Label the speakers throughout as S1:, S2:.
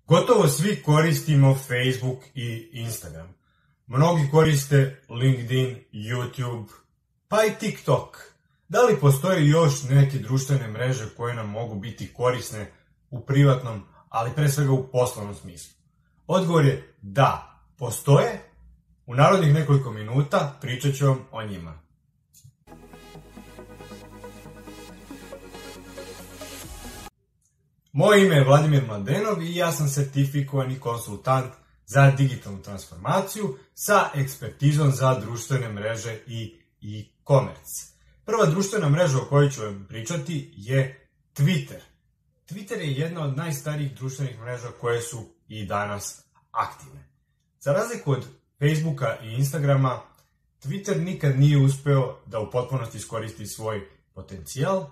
S1: Gotovo svi koristimo Facebook i Instagram. Mnogi koriste LinkedIn, YouTube, pa i TikTok. Da li postoje još neke društvene mreže koje nam mogu biti korisne u privatnom, ali pre svega u poslovnom smislu? Odgovor je da, postoje. U narednih nekoliko minuta pričat ću vam o njima. Moje ime je Vladimir Mladenov i ja sam sertifikovani konsultant za digitalnu transformaciju sa ekspertizom za društvene mreže i e-commerce. Prva društvena mreža o kojoj ću vam pričati je Twitter. Twitter je jedna od najstarijih društvenih mreža koje su i danas aktivne. Za razliku od Facebooka i Instagrama, Twitter nikad nije uspeo da u potpunosti iskoristi svoj potencijal.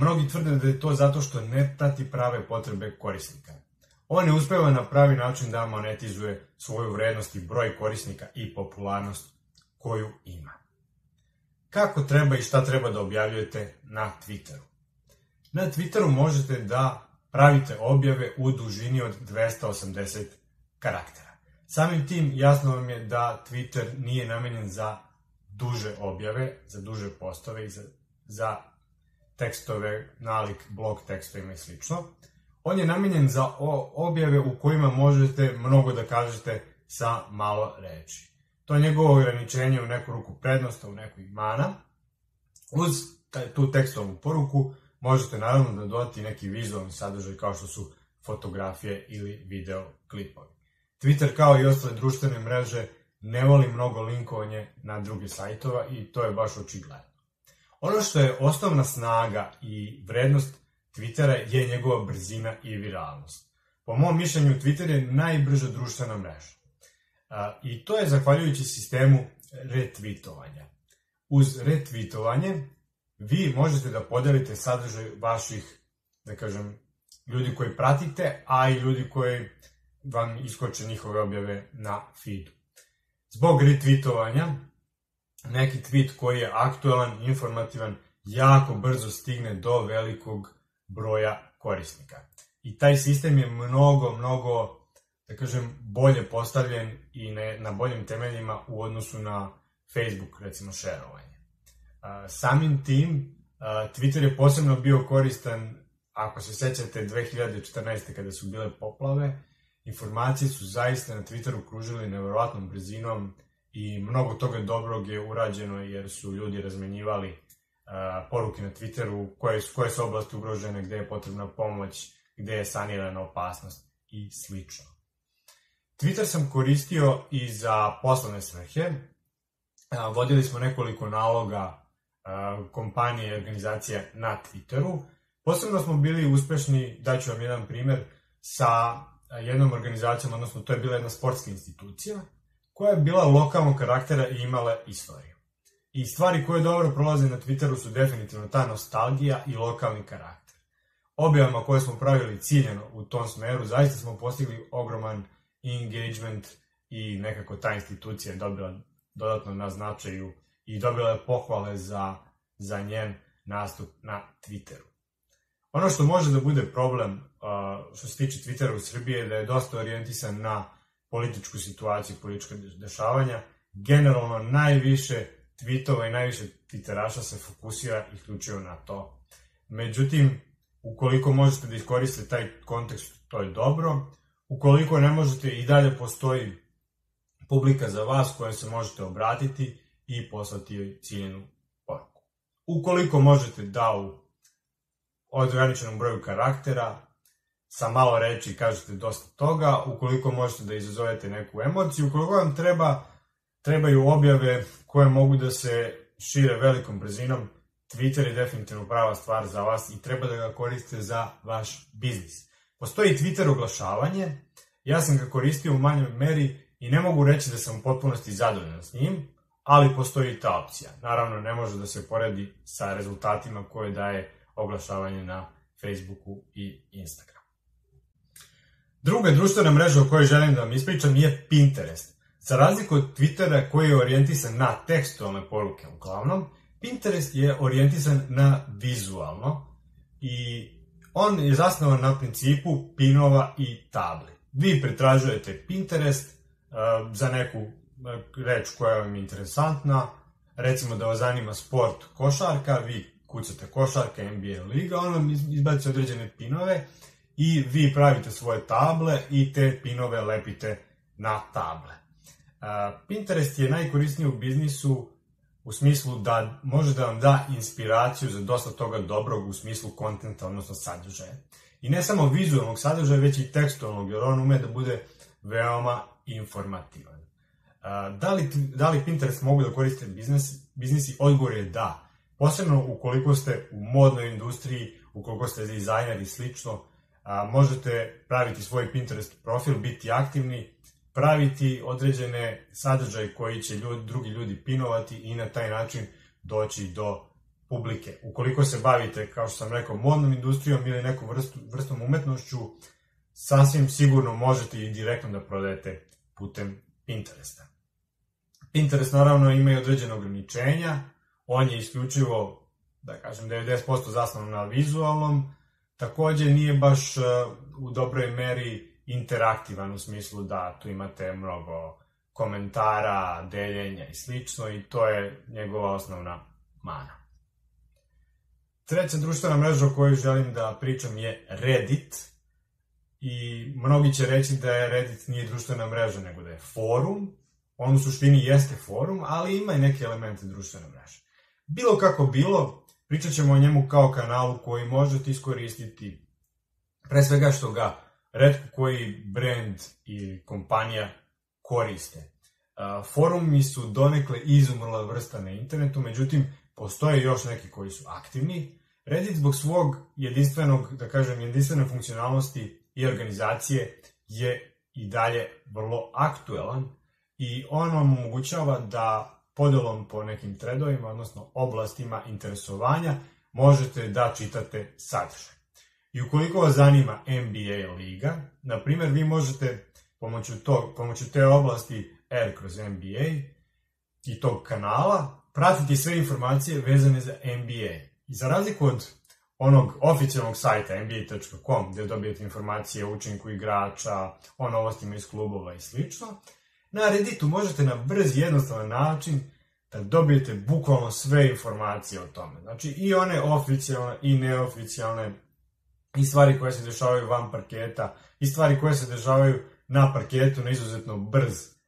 S1: Mnogi tvrde da je to zato što ne prati prave potrebe korisnika. On ne uspeva na pravi način da monetizuje svoju vrednost i broj korisnika i popularnost koju ima. Kako treba i šta treba da objavljujete na Twitteru? Na Twitteru možete da pravite objave u dužini od 280 karaktera. Samim tim jasno vam je da Twitter nije namenjen za duže objave, za duže postove i za tekstove, nalik blog tekstovima i sl. On je namenjen za objave u kojima možete mnogo da kažete sa malo reči. To je njegovo ograničenje u neku ruku prednost, u neku mana. Uz tu tekstovnu poruku možete naravno da dodati neki vizualni sadržaj kao što su fotografije ili video klipovi. Twitter kao i ostale društvene mreže ne voli mnogo linkovanje na druge sajtova i to je baš očigledno. Ono što je osnovna snaga i vrednost Twittera je njegova brzina i viralnost. Po mom mišljenju, Twitter je najbrža društvena mreža. I to je zahvaljujući sistemu retweetovanja. Uz retweetovanje vi možete da podelite sadržaj vaših, da kažem, ljudi koji pratite, a i ljudi koji vam iskoče njihove objave na feedu. Zbog retweetovanja, neki tweet koji je aktualan, informativan, jako brzo stigne do velikog broja korisnika. I taj sistem je mnogo, da kažem, bolje postavljen i na boljim temeljima u odnosu na Facebook, recimo, šerovanje. Samim tim, Twitter je posebno bio koristan, ako se sećate, 2014. kada su bile poplave, informacije su zaista na Twitteru kružile neverovatnom brzinom i mnogo toga dobrog je urađeno jer su ljudi razmenjivali poruke na Twitteru koje su oblasti ugrožene, gde je potrebna pomoć, gde je sanirana opasnost i slično. Twitter sam koristio i za poslovne svrhe. Vodili smo nekoliko naloga kompanije i organizacija na Twitteru. Posebno smo bili uspešni, daću vam jedan primer, sa jednom organizacijom, odnosno to je bila jedna sportska institucija, koja je bila lokalnog karaktera i imala istoriju. I stvari koje dobro prolaze na Twitteru su definitivno ta nostalgija i lokalni karakter. Objavama koje smo pravili ciljeno u tom smeru, zaista smo postigli ogroman engagement i nekako ta institucija je dobila dodatno na značaju i dobila je pohvale za njen nastup na Twitteru. Ono što može da bude problem što se tiče Twittera u Srbiji je da je dosta orijentisan na političku situaciju, politička dešavanja. Generalno najviše tweetova i najviše twitteraša se fokusira isključivo na to. Međutim, ukoliko možete da iskoristite taj kontekst, to je dobro. Ukoliko ne možete, i dalje postoji publika za vas koja se možete obratiti i poslati joj ciljenu poruku. Ukoliko možete da u ograničenom broju karaktera sa malo reči kažete dosta toga, ukoliko možete da izazovete neku emociju, ukoliko vam trebaju objave koje mogu da se šire velikom brzinom, Twitter je definitivno prava stvar za vas i treba da ga koristite za vaš biznis. Postoji Twitter oglašavanje, ja sam ga koristio u manjoj meri i ne mogu reći da sam u potpunosti zadovoljan s njim, ali postoji ta opcija. Naravno, ne može da se poredi sa rezultatima koje daje oglašavanje na Facebooku i Instagramu. Druga društvena mreža o kojoj želim da vam ispričam je Pinterest. Za razliku od Twittera koji je orijentisan na tekstualne poruke uglavnom, Pinterest je orijentisan na vizualno i On je zasnovan na principu pinova i tabli. Vi pretražujete Pinterest za neku reč koja vam je interesantna, recimo da vas zanima sport košarka, vi kucate košarka, NBA liga, on vam izbaci određene pinove i vi pravite svoje table i te pinove lepite na table. Pinterest je najkorisniji u biznisu u smislu da može da vam da inspiraciju za dosta toga dobrog u smislu kontenta, odnosno sadržaja. I ne samo vizualnog sadržaja, već i tekstualnog, jer on ume da bude veoma informativan. Da li Pinterest mogu da koriste biznisi? Odgovor je da. Posebno ukoliko ste u modnoj industriji, ukoliko ste dizajner i slično, možete praviti svoj Pinterest profil, biti aktivni, praviti određene sadržaje koji će drugi ljudi pinovati i na taj način doći do publike. Ukoliko se bavite, kao što sam rekao, modnom industrijom ili nekom vrstom umetnošću, sasvim sigurno možete i direktno da prodajete putem Pinteresta. Pinterest naravno ima i određene ograničenja, on je isključivo, da kažem, 90% zasnovan na vizualnom, takođe nije baš u dobroj meri interaktivan u smislu da tu imate mnogo komentara, deljenja i slično i to je njegova osnovna mana. Treća društvena mreža o kojoj želim da pričam je Reddit i mnogi će reći da je Reddit nije društvena mreža nego da je forum. On u suštini jeste forum, ali ima i neke elemente društvene mreže. Bilo kako bilo, pričat ćemo o njemu kao kanalu koji možete iskoristiti pre svega što ga retko koji brand ili kompanija koriste. Forumi su donekle izumrla vrsta na internetu, međutim, postoje još neki koji su aktivni. Reddit zbog svog jedinstvene funkcionalnosti i organizacije je i dalje vrlo aktuelan i on vam omogućava da podelom po nekim threadovima, odnosno oblastima interesovanja, možete da čitate sadržaj. I ukoliko vas zanima NBA liga, na primjer, vi možete pomoću te oblasti R kroz NBA i tog kanala pratiti sve informacije vezane za NBA. I za razliku od onog oficijalnog sajta nba.com gde dobijete informacije o učinku igrača, o novostima iz klubova i slično, na Redditu možete na brz i jednostavan način da dobijete bukvalno sve informacije o tome. Znači i one oficijalne i neoficijalne, i stvari koje se dešavaju van parketa, i stvari koje se dešavaju na parketu na izuzetno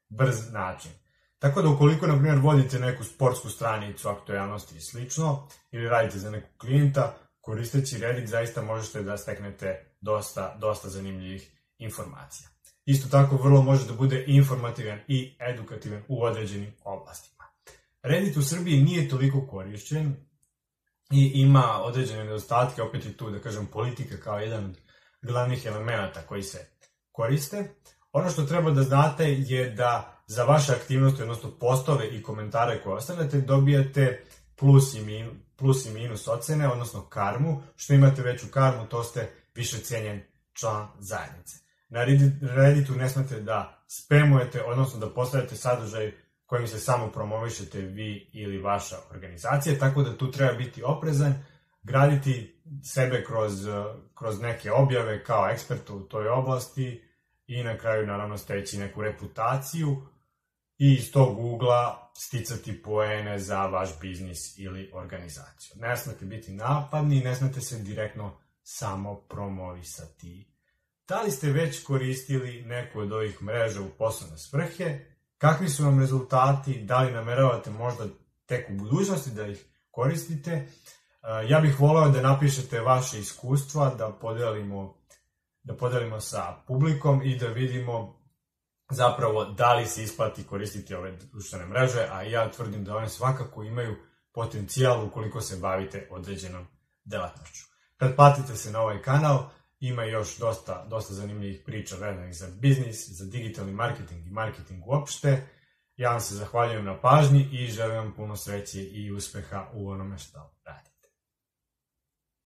S1: brz način. Tako da ukoliko, na primjer, vodite neku sportsku stranicu, aktuelnosti i slično, ili radite za nekog klijenta, koristeći Reddit zaista možete da steknete dosta zanimljivih informacija. Isto tako vrlo može da bude informativan i edukativan u određenim oblastima. Reddit u Srbiji nije toliko korišćen i ima određene nedostatke, opet je tu, da kažem, politika kao jedan od glavnih elemenata koji se koriste. Ono što treba da znate je da za vaše aktivnosti, odnosno postove i komentare koje ostavljate, dobijate plus i minus ocene, odnosno karmu. Što imate veću karmu, to ste više cenjen član zajednice. Na Redditu ne smete da spamujete, odnosno da postavljate sadržaj kojim se samo promovišete vi ili vaša organizacija, tako da tu treba biti oprezan, graditi sebe kroz neke objave kao eksperta u toj oblasti i na kraju naravno steći neku reputaciju i iz tog ugla sticati poene za vaš biznis ili organizaciju. Ne smete biti napadni, ne smete se direktno samo promovisati. Da li ste već koristili neku od ovih mreža u poslovne svrhe? Kakvi su vam rezultati? Da li nameravate možda tek u budućnosti da ih koristite? Ja bih voleo da napišete vaše iskustva, da podelimo sa publikom i da vidimo zapravo da li se isplati koristiti ove društvene mreže, a ja tvrdim da one svakako imaju potencijal ukoliko se bavite određenom delatnošću. Pretplatite se na ovaj kanal, ima još dosta zanimljivih priča vezanih za biznis, za digitalni marketing i marketing uopšte. Ja vam se zahvaljujem na pažnji i želim vam puno sreće i uspeha u onome što radite.